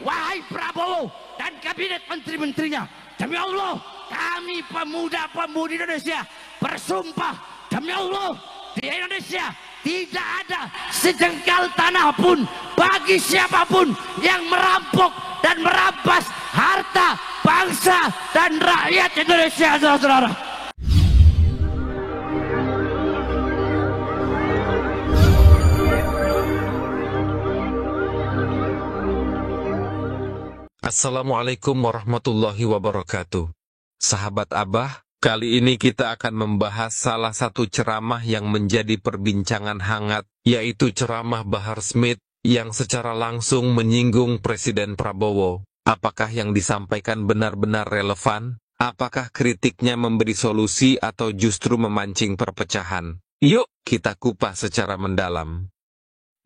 wahai Prabowo dan kabinet menteri-menterinya, demi Allah kami pemuda-pemudi Indonesia bersumpah demi Allah, di Indonesia tidak ada sejengkal tanah pun bagi siapapun yang merampok dan merampas harta bangsa dan rakyat Indonesia, saudara-saudara. Assalamualaikum warahmatullahi wabarakatuh. Sahabat Abah, kali ini kita akan membahas salah satu ceramah yang menjadi perbincangan hangat, yaitu ceramah Bahar Smith yang secara langsung menyinggung Presiden Prabowo. Apakah yang disampaikan benar-benar relevan? Apakah kritiknya memberi solusi atau justru memancing perpecahan? Yuk, kita kupas secara mendalam.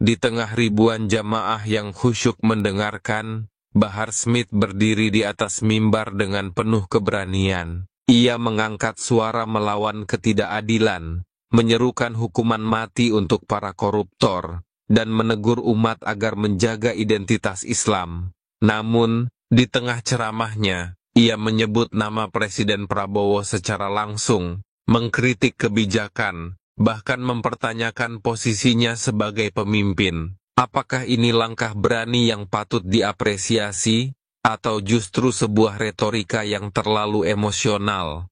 Di tengah ribuan jamaah yang khusyuk mendengarkan, Bahar Smith berdiri di atas mimbar dengan penuh keberanian. Ia mengangkat suara melawan ketidakadilan, menyerukan hukuman mati untuk para koruptor, dan menegur umat agar menjaga identitas Islam. Namun, di tengah ceramahnya, ia menyebut nama Presiden Prabowo secara langsung, mengkritik kebijakan, bahkan mempertanyakan posisinya sebagai pemimpin. Apakah ini langkah berani yang patut diapresiasi, atau justru sebuah retorika yang terlalu emosional?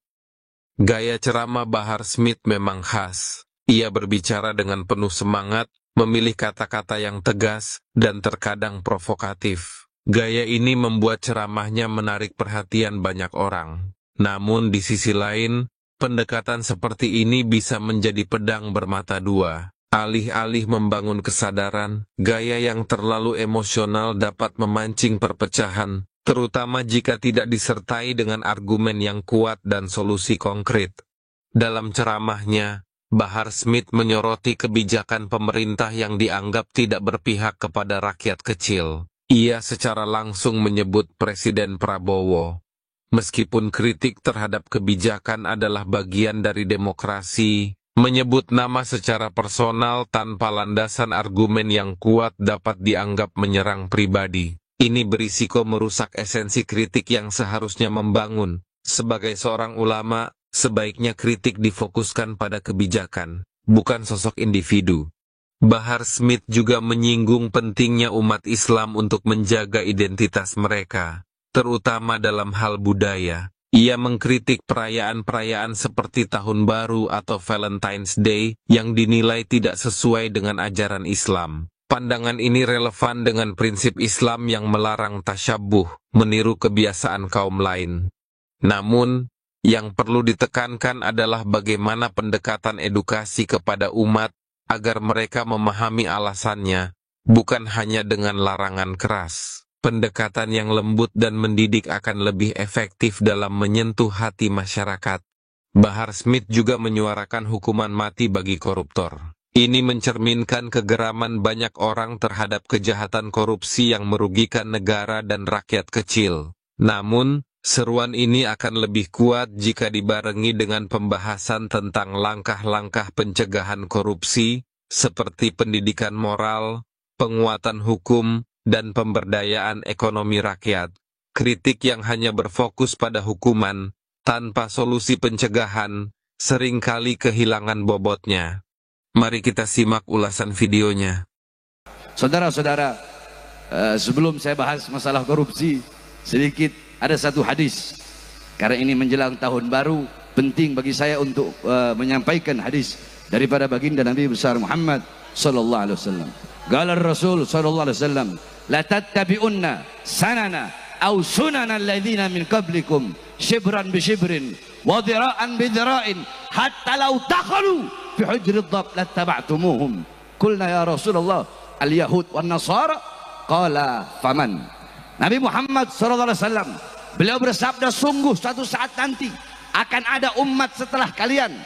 Gaya ceramah Bahar Smith memang khas. Ia berbicara dengan penuh semangat, memilih kata-kata yang tegas, dan terkadang provokatif. Gaya ini membuat ceramahnya menarik perhatian banyak orang. Namun di sisi lain, pendekatan seperti ini bisa menjadi pedang bermata dua. Alih-alih membangun kesadaran, gaya yang terlalu emosional dapat memancing perpecahan, terutama jika tidak disertai dengan argumen yang kuat dan solusi konkret. Dalam ceramahnya, Bahar Smith menyoroti kebijakan pemerintah yang dianggap tidak berpihak kepada rakyat kecil. Ia secara langsung menyebut Presiden Prabowo. Meskipun kritik terhadap kebijakan adalah bagian dari demokrasi, menyebut nama secara personal tanpa landasan argumen yang kuat dapat dianggap menyerang pribadi. Ini berisiko merusak esensi kritik yang seharusnya membangun. Sebagai seorang ulama, sebaiknya kritik difokuskan pada kebijakan, bukan sosok individu. Bahar Smith juga menyinggung pentingnya umat Islam untuk menjaga identitas mereka, terutama dalam hal budaya. Ia mengkritik perayaan-perayaan seperti Tahun Baru atau Valentine's Day yang dinilai tidak sesuai dengan ajaran Islam. Pandangan ini relevan dengan prinsip Islam yang melarang tasyabuh, meniru kebiasaan kaum lain. Namun, yang perlu ditekankan adalah bagaimana pendekatan edukasi kepada umat agar mereka memahami alasannya, bukan hanya dengan larangan keras. Pendekatan yang lembut dan mendidik akan lebih efektif dalam menyentuh hati masyarakat. Bahar Smith juga menyuarakan hukuman mati bagi koruptor. Ini mencerminkan kegeraman banyak orang terhadap kejahatan korupsi yang merugikan negara dan rakyat kecil. Namun, seruan ini akan lebih kuat jika dibarengi dengan pembahasan tentang langkah-langkah pencegahan korupsi, seperti pendidikan moral, penguatan hukum, dan pemberdayaan ekonomi rakyat. Kritik yang hanya berfokus pada hukuman, tanpa solusi pencegahan, seringkali kehilangan bobotnya. Mari kita simak ulasan videonya. Saudara-saudara, sebelum saya bahas masalah korupsi, sedikit ada satu hadis. Karena ini menjelang tahun baru, penting bagi saya untuk menyampaikan hadis daripada baginda Nabi besar Muhammad sallallahu alaihi wasallam. Qala Rasul sallallahu alaihi wasallam, la tattabi'unna sanana aw sunana alladhina min qablikum shibran bi shibrin wa dhira'an bi dhira'in hatta law dakhalu fi hujri ad-dhab lattaba'tumuhum. Qulna ya Rasulullah al-yahud wan nasara, qala faman. Nabi Muhammad sallallahu alaihi wasallam beliau bersabda, sungguh suatu saat nanti akan ada umat setelah kalian,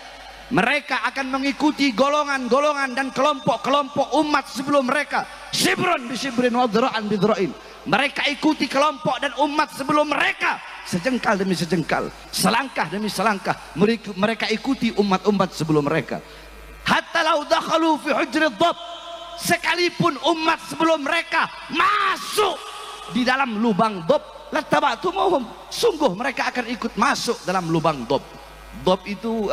mereka akan mengikuti golongan-golongan dan kelompok-kelompok umat sebelum mereka. Shibran bi shibrin wa dhira'an bi dhira'in. Mereka ikuti kelompok dan umat sebelum mereka, sejengkal demi sejengkal, selangkah demi selangkah. Mereka ikuti umat-umat sebelum mereka. Hatta law dakhalu fi hujri dhab, sekalipun umat sebelum mereka masuk di dalam lubang dob, lattaba'tumuhum, sungguh mereka akan ikut masuk dalam lubang dob. Dob itu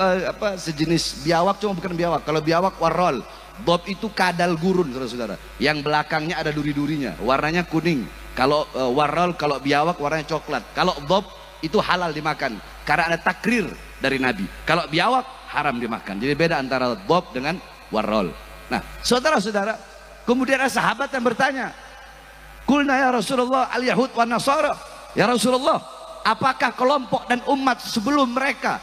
sejenis biawak, cuma bukan biawak. Kalau biawak warol, dob itu kadal gurun, saudara-saudara, yang belakangnya ada duri-durinya, warnanya kuning. Kalau warol, kalau biawak warnanya coklat. Kalau dob itu halal dimakan karena ada takrir dari Nabi. Kalau biawak haram dimakan. Jadi beda antara dob dengan warol. Nah, saudara-saudara, kemudian ada sahabat yang bertanya, "Qulna ya Rasulullah al-Yahud wa Nasara." Ya Rasulullah, apakah kelompok dan umat sebelum mereka,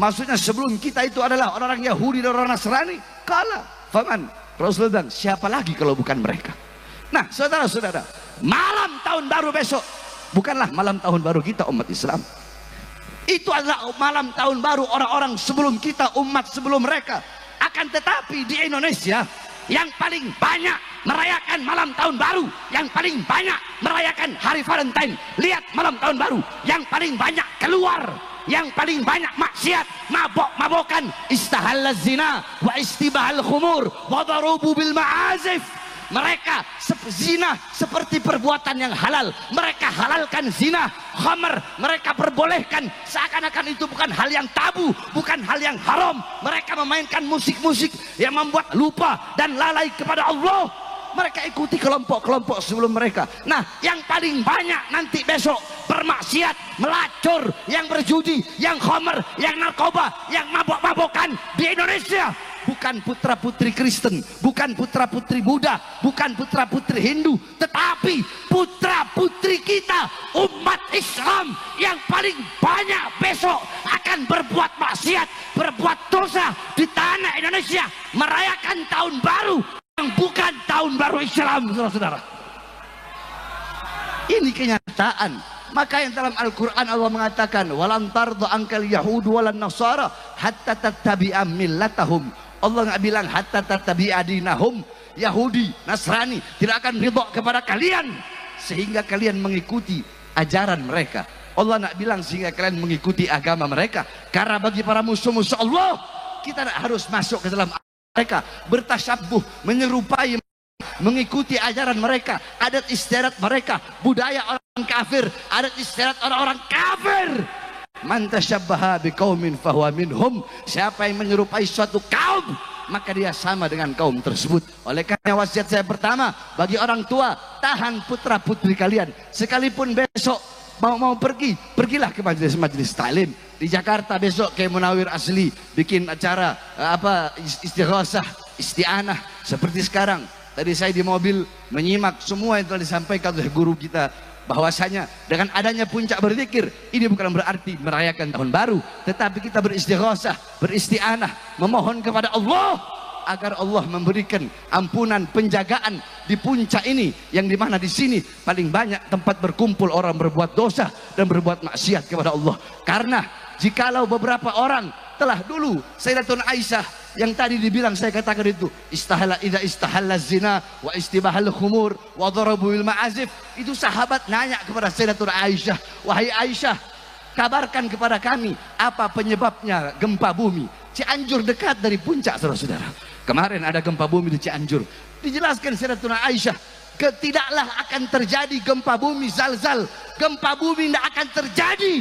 maksudnya sebelum kita itu adalah orang-orang Yahudi dan orang Nasrani? Kala, faman. Rasulullah bilang, siapa lagi kalau bukan mereka? Nah, saudara-saudara, malam tahun baru besok bukanlah malam tahun baru kita umat Islam. Itu adalah malam tahun baru orang-orang sebelum kita, umat sebelum mereka. Akan tetapi di Indonesia yang paling banyak merayakan malam tahun baru, yang paling banyak merayakan hari Valentine. Lihat malam tahun baru, yang paling banyak keluar, yang paling banyak maksiat, mabok-mabokan, istahalla zina wa istibahal khumur wa darubu bil ma'azif. Mereka zina seperti perbuatan yang halal. Mereka halalkan zina, khamr, mereka perbolehkan seakan-akan itu bukan hal yang tabu, bukan hal yang haram. Mereka memainkan musik-musik yang membuat lupa dan lalai kepada Allah. Mereka ikuti kelompok-kelompok sebelum mereka. Nah, yang paling banyak nanti besok bermaksiat, melacur, yang berjudi, yang khamr, yang narkoba, yang mabok-mabokan di Indonesia bukan putra-putri Kristen, bukan putra-putri Buddha, bukan putra-putri Hindu, tetapi putra-putri kita umat Islam yang paling banyak besok akan berbuat maksiat, berbuat dosa di tanah Indonesia, merayakan tahun baru yang bukan tahun baru Islam, saudara-saudara. Ini kenyataan. Maka yang dalam Al-Quran Allah mengatakan, walan tarda ankal yahudu walan nasara hatta tattabi'a millatahum. Allah nggak bilang hatta tattabi'a dinahum. Yahudi, Nasrani tidak akan ridho kepada kalian sehingga kalian mengikuti ajaran mereka. Allah nggak bilang sehingga kalian mengikuti agama mereka. Karena bagi para musuh-musuh Allah, kita harus masuk ke dalam mereka, bertasyabuh, menyerupai, mengikuti ajaran mereka, adat istiadat mereka, budaya orang kafir, adat istiadat orang-orang kafir. Man tasyabbaha biqaumin fahuwa minhum. Siapa yang menyerupai suatu kaum, maka dia sama dengan kaum tersebut. Oleh karena wasiat saya pertama bagi orang tua, tahan putra putri kalian. Sekalipun besok mau pergi, pergilah ke majelis-majelis taklim. Di Jakarta besok kayak Munawir Asli bikin acara istighosah, isti'anah seperti sekarang. Tadi saya di mobil menyimak semua yang telah disampaikan oleh guru kita, bahwasanya dengan adanya puncak berzikir ini bukan berarti merayakan tahun baru, tetapi kita beristighosah, beristi'anah, memohon kepada Allah agar Allah memberikan ampunan, penjagaan di puncak ini, yang dimana di sini paling banyak tempat berkumpul orang berbuat dosa dan berbuat maksiat kepada Allah. Karena jikalau beberapa orang telah dulu, Sayyidatuna Aisyah yang tadi dibilang saya katakan itu, idza istahalla zina wa istibahal khumur wa darabu bil ma'azif, itu sahabat nanya kepada Sayyidatuna Aisyah, wahai Aisyah, kabarkan kepada kami apa penyebabnya gempa bumi. Cianjur dekat dari puncak, saudara-saudara. Kemarin ada gempa bumi di Cianjur. Dijelaskan Sayyidatuna Aisyah, tidaklah akan terjadi gempa bumi zalzal. Gempa bumi tidak akan terjadi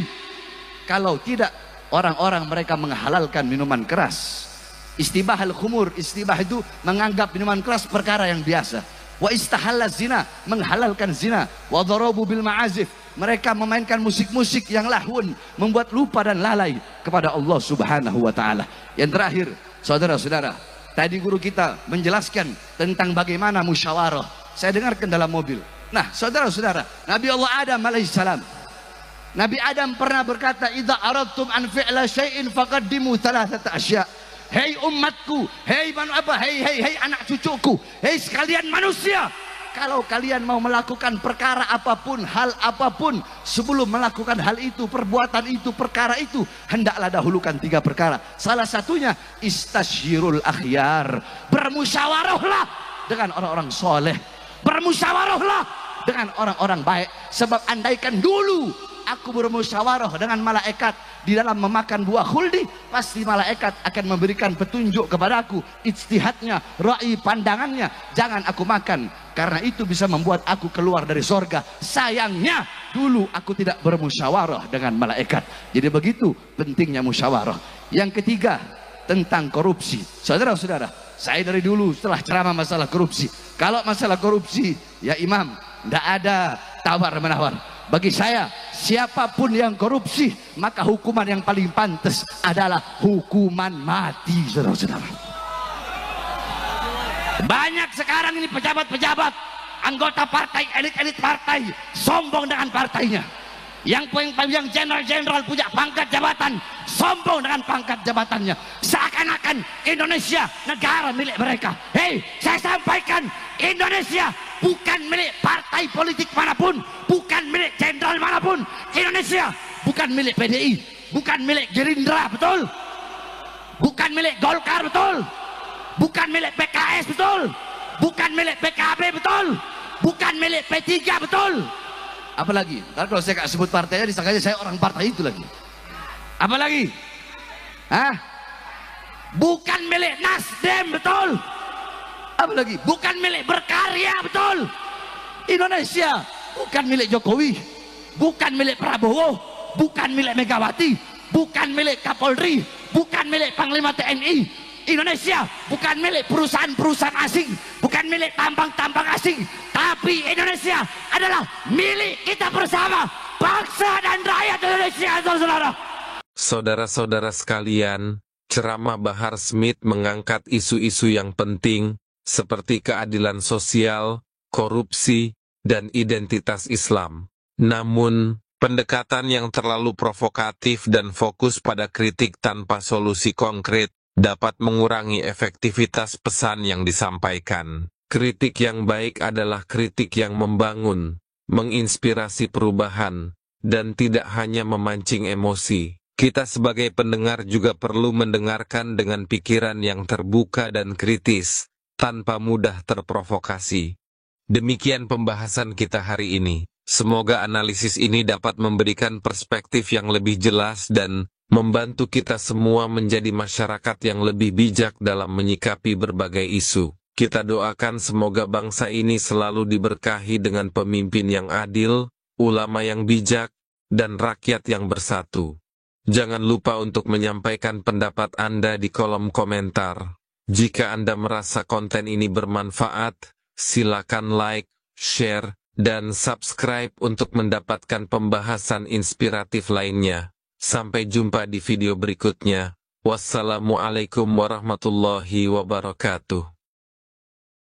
kalau tidak orang-orang mereka menghalalkan minuman keras. Istibahal khumur, istibah itu menganggap minuman keras perkara yang biasa. Wa istahalla zina, menghalalkan zina. Wa darabu bil ma'azif, mereka memainkan musik-musik yang lahun, membuat lupa dan lalai kepada Allah Subhanahu wa taala. Yang terakhir, saudara-saudara, tadi guru kita menjelaskan tentang bagaimana musyawarah. Saya dengarkan dalam mobil. Nah, saudara-saudara, Nabi Allah Adam alaihissalam, Nabi Adam pernah berkata, idza aradtum an fi'la syai'in faqaddimu thalathata asya'. Hei umatku, hei anak cucuku, hei sekalian manusia, kalau kalian mau melakukan perkara apapun, hal apapun, sebelum melakukan hal itu, perbuatan itu, perkara itu, hendaklah dahulukan 3 perkara. Salah satunya istasyirul akhyar, bermusyawarahlah dengan orang-orang soleh, bermusyawarahlah dengan orang-orang baik. Sebab andaikan dulu aku bermusyawarah dengan malaikat di dalam memakan buah khuldi, pasti malaikat akan memberikan petunjuk kepadaku, ijtihadnya, ra'i pandangannya, jangan aku makan, karena itu bisa membuat aku keluar dari sorga. Sayangnya dulu aku tidak bermusyawarah dengan malaikat. Jadi begitu pentingnya musyawarah. Yang ketiga, tentang korupsi. Saudara-saudara, saya dari dulu setelah ceramah masalah korupsi, kalau masalah korupsi ya imam, tidak ada tawar-menawar. Bagi saya, siapapun yang korupsi, maka hukuman yang paling pantas adalah hukuman mati, saudara-saudara. Banyak sekarang ini pejabat-pejabat, anggota partai, elit-elit partai, sombong dengan partainya. Yang jenderal-jenderal punya pangkat jabatan, sombong dengan pangkat jabatannya. Seakan-akan Indonesia negara milik mereka. Hei, saya sampaikan, Indonesia bukan milik partai politik manapun, bukan milik jenderal manapun. Indonesia bukan milik PDI, bukan milik Gerindra, betul? Bukan milik Golkar, betul? Bukan milik PKS, betul? Bukan milik PKB, betul? Bukan milik P3, betul? Apalagi, kalau saya gak sebut partainya, disangkanya saya orang partai itu lagi. Apalagi? Hah? Bukan milik Nasdem, betul? Apalagi? Bukan milik Berkarya, betul? Indonesia bukan milik Jokowi, Bukan milik Prabowo, bukan milik Megawati, bukan milik Kapolri, bukan milik Panglima TNI. Indonesia bukan milik perusahaan-perusahaan asing, bukan milik tambang-tambang asing, tapi Indonesia adalah milik kita bersama, bangsa dan rakyat Indonesia, saudara. Saudara-saudara sekalian, ceramah Bahar Smith mengangkat isu-isu yang penting seperti keadilan sosial, korupsi, dan identitas Islam. Namun, pendekatan yang terlalu provokatif dan fokus pada kritik tanpa solusi konkret dapat mengurangi efektivitas pesan yang disampaikan. Kritik yang baik adalah kritik yang membangun, menginspirasi perubahan, dan tidak hanya memancing emosi. Kita sebagai pendengar juga perlu mendengarkan dengan pikiran yang terbuka dan kritis, tanpa mudah terprovokasi. Demikian pembahasan kita hari ini. Semoga analisis ini dapat memberikan perspektif yang lebih jelas dan membantu kita semua menjadi masyarakat yang lebih bijak dalam menyikapi berbagai isu. Kita doakan semoga bangsa ini selalu diberkahi dengan pemimpin yang adil, ulama yang bijak, dan rakyat yang bersatu. Jangan lupa untuk menyampaikan pendapat Anda di kolom komentar. Jika Anda merasa konten ini bermanfaat, silakan like, share, dan subscribe untuk mendapatkan pembahasan inspiratif lainnya. Sampai jumpa di video berikutnya. Wassalamualaikum warahmatullahi wabarakatuh.